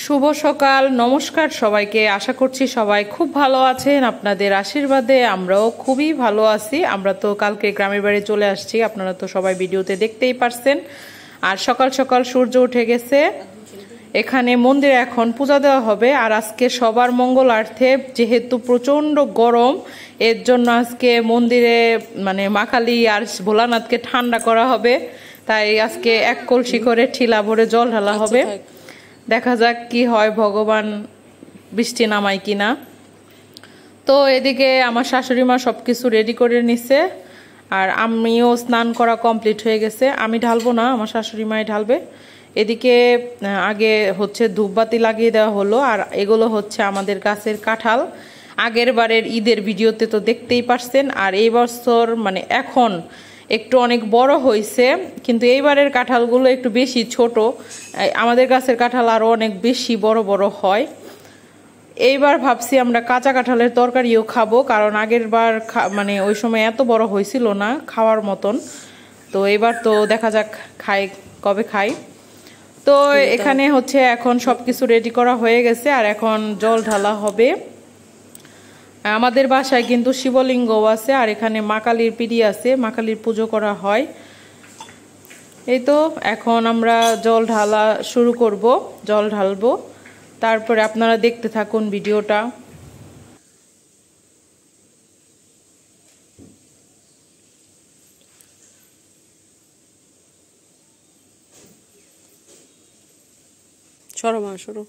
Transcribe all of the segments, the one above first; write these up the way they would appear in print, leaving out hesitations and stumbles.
শুভ সকাল, নমস্কার সবাইকে। আশা করছি সবাই খুব ভালো আছেন। আপনাদের আশীর্বাদে আমরাও খুবই ভালো আছি। আমরা তো কালকে গ্রামের বাড়ি চলে আসছি, আপনারা তো সবাই ভিডিওতে দেখতেই পারছেন। আর সকাল সকাল সূর্য উঠে গেছে। এখানে মন্দিরে এখন পূজা দেওয়া হবে। আর আজকে সবার মঙ্গলার্থে, যেহেতু প্রচণ্ড গরম, এর জন্য আজকে মন্দিরে মা কালী আর ভোলানাথকে ঠান্ডা করা হবে। তাই আজকে এক কলসি করে ঠিলা ভরে জল ঢালা হবে। দেখা যাক কি হয়, ভগবান বৃষ্টি নামায় কিনা। তো এদিকে আমার শাশুড়ি মা সবকিছু রেডি করে নিছে, আর আমিও স্নান করা কমপ্লিট হয়ে গেছে। আমি ঢালবো না, আমার শাশুড়ি মাই ঢালবে। এদিকে আগে ধূপবাতি লাগিয়ে দেওয়া হলো। আর এগুলো হচ্ছে আমাদের গাছের কাঁঠাল। আগের বারের ঈদের ভিডিওতে তো দেখতেই পারছেন। আর এই বছর এখন একটু অনেক বড় হয়েছে, কিন্তু এইবারের কাঁঠালগুলো একটু বেশি ছোট। আমাদের গাছের কাঁঠাল আরও অনেক বেশি বড় বড় হয়। এইবার ভাবছি আমরা কাঁচা কাঁঠালের তরকারিও খাবো, কারণ আগের বার ওই সময় এত বড় হয়েছিল না খাওয়ার মতন। তো এবার তো দেখা যাক কবে খাই। তো এখানে এখন সবকিছু রেডি করা হয়ে গেছে, আর এখন জল ঢালা হবে। আমাদের বাসায় কিন্তু শিবলিঙ্গও আছে, আর এখানে মা কালীর পিড়ি আছে, মা কালীর পুজো করা হয়। এই তো এখন আমরা জল ঢালা শুরু করব, জল ঢালবো। তারপরে আপনারা দেখতে থাকুন ভিডিওটা। সরো মা, সরো।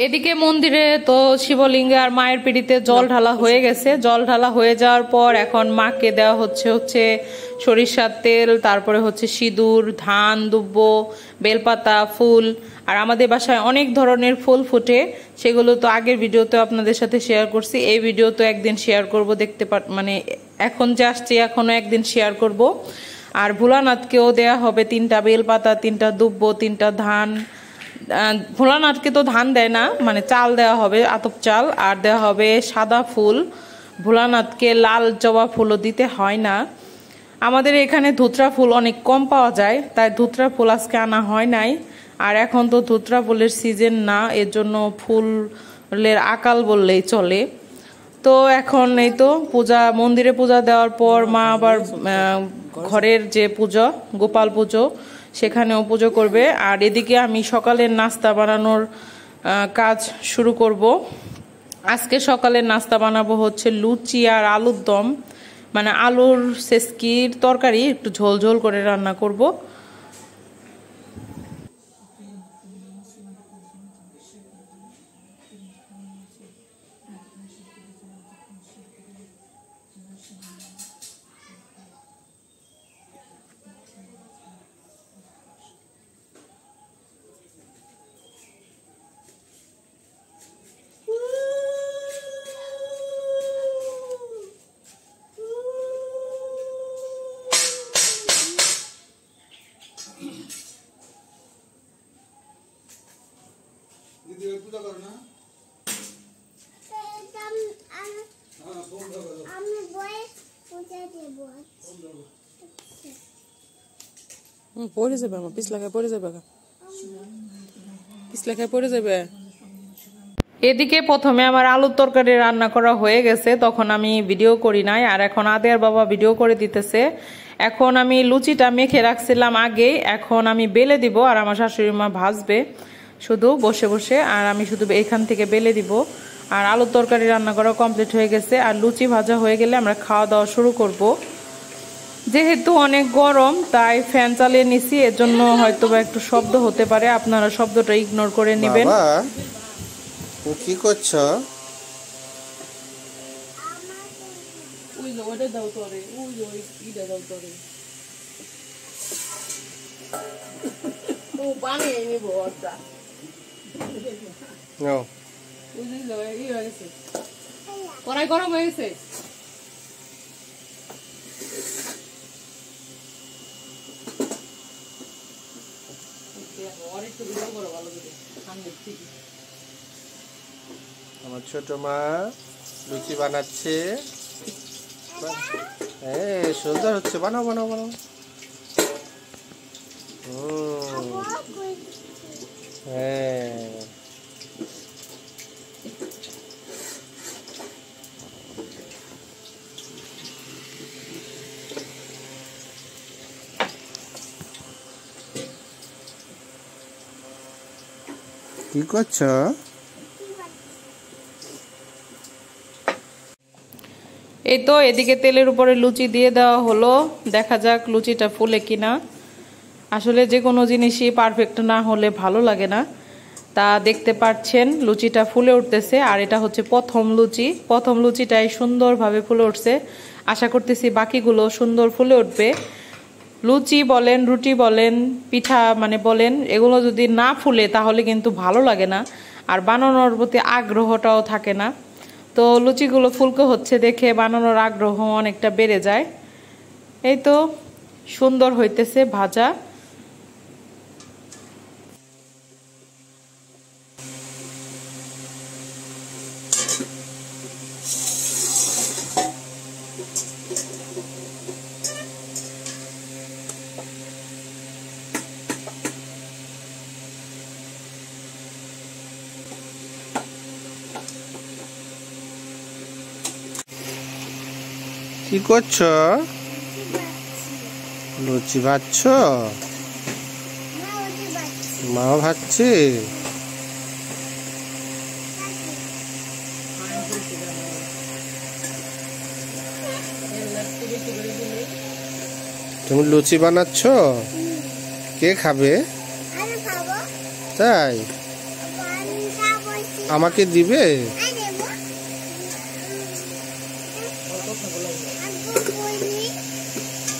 এদিকে মন্দিরে তো শিবলিঙ্গে আর মায়ের পিড়িতে জল ঢালা হয়ে গেছে। জল ঢালা হয়ে যাওয়ার পর এখন মাকে দেওয়া হচ্ছে সরিষার তেল, তারপরে সিঁদুর, ধান, দুব্ব, বেলপাতা, ফুল। আর আমাদের বাসায় অনেক ধরনের ফুল ফুটে, সেগুলো তো আগের ভিডিওতে আপনাদের সাথে শেয়ার করছি। এই ভিডিও তো একদিন শেয়ার করব, দেখতে এখন যে আসছি এখনো একদিন শেয়ার করব। আর ভোলানাথকেও দেয়া হবে 3টা বেলপাতা, 3টা দুব্ব, 3টা ধান। ভোলানাথকে তো ধান দেয় না, চাল দেওয়া হবে, আতপ চাল। আর দেওয়া হবে সাদা ফুল। ভোলানাথকে লাল জবা ফুলও দিতে হয় না। আমাদের এখানে ধুতরা ফুল অনেক কম পাওয়া যায়, তাই ধুতরা ফুল আজকে আনা হয় নাই। আর এখন তো ধুতরা ফুলের সিজন না, এর জন্য ফুলের আকাল বললেই চলে। তো এখন এই তো মন্দিরে পূজা দেওয়ার পর মা আবার ঘরের যে পুজো, গোপাল পুজো, সেখানেও পুজো করবে। আর এদিকে আমি সকালের নাস্তা বানানোর কাজ শুরু করব। আজকে সকালের নাস্তা বানাবো লুচি আর আলুর দম, আলুর সেসকির তরকারি, একটু ঝোল ঝোল করে রান্না করব। পড়ে যাবে আমার, পিছলাখায় পড়ে যাবে, পিছলাখায় পড়ে যাবে। এদিকে প্রথমে আমার আলুর তরকারি রান্না করা হয়ে গেছে, তখন আমি ভিডিও করি নাই। আর এখন আদের বাবা ভিডিও করে দিতেছে। এখন আমি লুচিটা মেখে রাখছিলাম আগে, এখন আমি বেলে দিব, আর আমার শাশুড়ি মা ভাজবে শুধু বসে বসে, আর আমি শুধু এখান থেকে বেলে দিব। আর আলুর তরকারি রান্না করা কমপ্লিট হয়ে গেছে। আর লুচি ভাজা হয়ে গেলে আমরা খাওয়া দাওয়া শুরু করব। যেহেতু অনেক গরম তাই ফ্যান চালিয়ে নিছি, এর জন্য হয়তো বা একটু শব্দ হতে পারে, আপনারা শব্দটা ইগনোর করে নেবেন। বাবা তুমি কি করছো? কড়াই গরম হয়ে গেছে। আমার ছোট মা লুচি বানাচ্ছে। সুন্দর হচ্ছে, বানাও বানাও বানাও। হ্যাঁ কি করছো? এই তো এদিকে তেলের উপরে লুচি দিয়ে দেওয়া হলো, দেখা যাক লুচিটা ফুলে কিনা। আসলে যে কোনো জিনিসই পারফেক্ট না হলে ভালো লাগে না। তা দেখতে পাচ্ছেন লুচিটা ফুলে উঠতেছে, আর এটা হচ্ছে প্রথম লুচি। প্রথম লুচিটাই সুন্দরভাবে ফুলে উঠছে। আশা করতেছি বাকিগুলো সুন্দর ফুলে উঠবে। লুচি বলেন, রুটি বলেন, পিঠা মানে বলেন, এগুলো যদি না ফুলে তাহলে কিন্তু ভালো লাগে না, আর বানানোর প্রতি আগ্রহটাও থাকে না। তো লুচিগুলো ফুলকো হচ্ছে দেখে বানানোর আগ্রহ অনেকটা বেড়ে যায়। এই তো সুন্দর হইতেছে ভাজা। কি করছো? লুচি ভাজছো? মাও ভাজছে। তুমি লুচি বানাচ্ছো? কে খাবে? তাই আমাকে দিবে?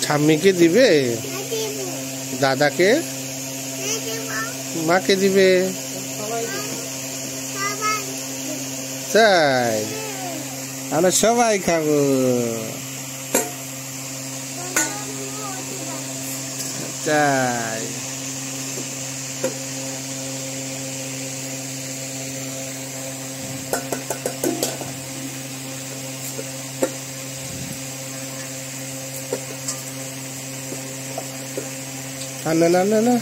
ঠাম্মিকে দিবে? দাদাকে? মাকে দিবে? তাই আমরা সবাই খাবো। তাই না না না না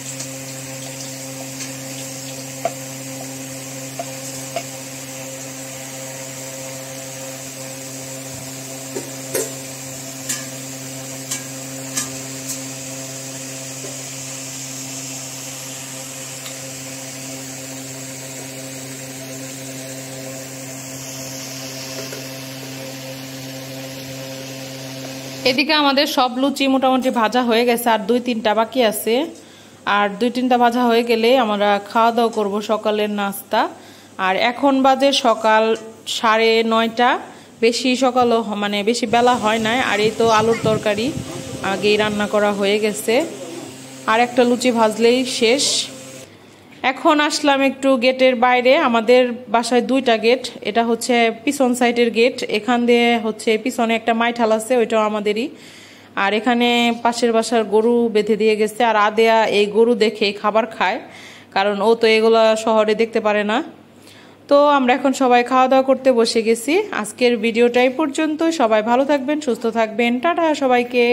এদিকে আমাদের সব লুচি মোটামুটি ভাজা হয়ে গেছে, আর 2-3টা বাকি আছে। আর 2-3টা ভাজা হয়ে গেলে আমরা খাওয়া দাওয়া করবো, সকালের নাস্তা। আর এখন বাজে সকাল 9:30। বেশি সকালও মানে বেশি বেলা হয় নাই। আর এই তো আলুর তরকারি আগেই রান্না করা হয়ে গেছে, আর একটা লুচি ভাজলেই শেষ। এখন আসলাম একটু গেটের বাইরে। আমাদের বাসায় 2টা গেট, এটা হচ্ছে পিছন সাইডের গেট। এখান দিয়ে হচ্ছে পিছনে একটা মাইঠাল আছে, ওইটাও আমাদেরই। আর এখানে পাশের বাসার গরু বেঁধে দিয়ে গেছে, আর আদেয়া এই গরু দেখে খাবার খায়, কারণ ও তো এগুলা শহরে দেখতে পারে না। তো আমরা এখন সবাই খাওয়া দাওয়া করতে বসে গেছি। আজকের ভিডিওটাই পর্যন্ত। সবাই ভালো থাকবেন, সুস্থ থাকবেন, টাটা সবাইকে।